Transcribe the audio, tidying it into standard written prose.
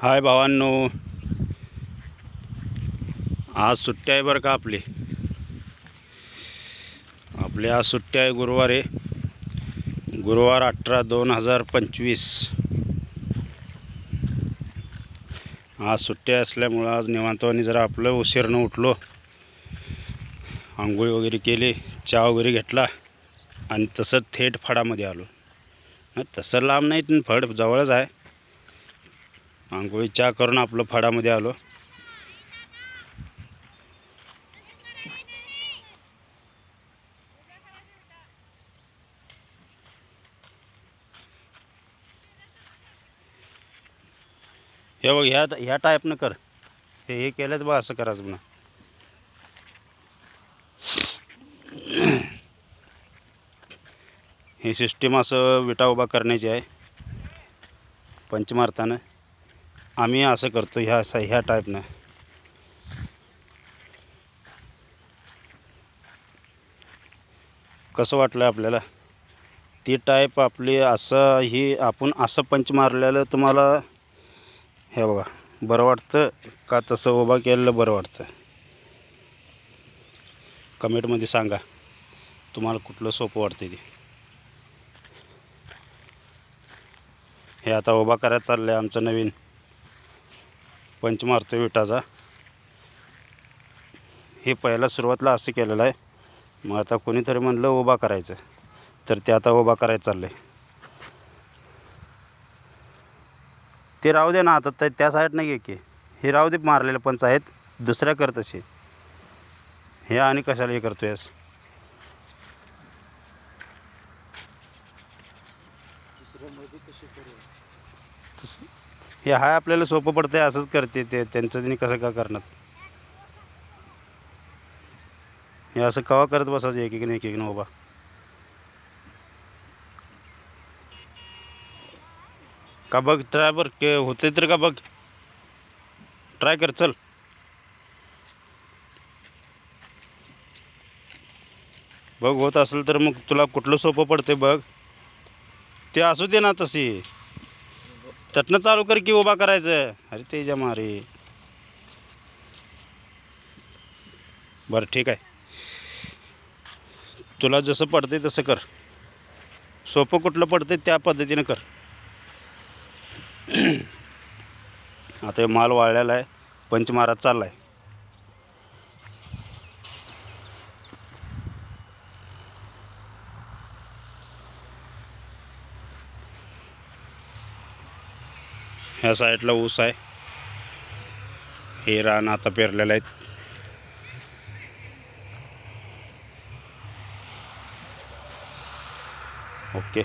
हाय भावांनो, आज सुट्टी आहे बरं का आपली आज सुट्टी आहे. गुरुवार 18/2/2025 आज सुट्टी असल्यामुळं आज निवांतवानी जरा आपलं उशिरानं उठलो, आंघोळी वगैरे केली, चहा वगैरे घेतला आणि तसं थेट फडामध्ये आलो. तसं लांब नाही, फड जवळच आहे. आंघोळी चहा करून आपलं फडामध्ये आलो. हे बघ, ह्या टाईपनं कर. हे केलं तर बघ, असं करायचं म्हणा. ही सिस्टीम असं विटा उभा करण्याची आहे पंच मारताना. आम्ही असं करतो ह्या टाईपनं. कसं वाटलं आपल्याला ती टाईप आपली? ही आपण असं पंच मारलेलं तुम्हाला हे बघा बरं वाटतं का तसं उभा केलेलं बरं वाटतं? कमेंटमध्ये सांगा तुम्हाला कुठलं सोपं वाटतं ते. हे आता उभा करायचं चाललं आहे आमचं नवीन पंच मारतो विटाचा. हे पहिला सुरुवातीला असं केलेलं आहे. मग आता कोणीतरी म्हणलं उभा करायचं, तर ते आता उभा करायचं चाललं आहे. ते राहू दे ना, आता त्या साईडनं घे की. हे राहू दे, मारलेले पंच आहेत, दुसऱ्या कर तसे. हे आणि कशाला हे करतोयस? हे हाय आपल्याला सोपं पडतंय, असंच करते ते. त्यांचं त्यांनी कसं का करणार? हे असं कवा करत बसायचं एक एक उभा. का बघ, ट्राय बर के होते तर का बघ, ट्राय कर. चल बघ, होत असेल तर मग तुला कुठलं सोपं पडते बघ. ते असू दे ना तशी. चटणं चालू कर की उभा करायचं. अरे तेजा मारे. बरं ठीक आहे, तुला जसं पडते तसं कर. सोपं कुठलं पडते त्या पद्धतीनं कर. आता माल वाळलेला आहे, पंच मारात चालला आहे. ह्या साईडला ऊस आहे. हे रान आता पेरलेलं आहे. ओके.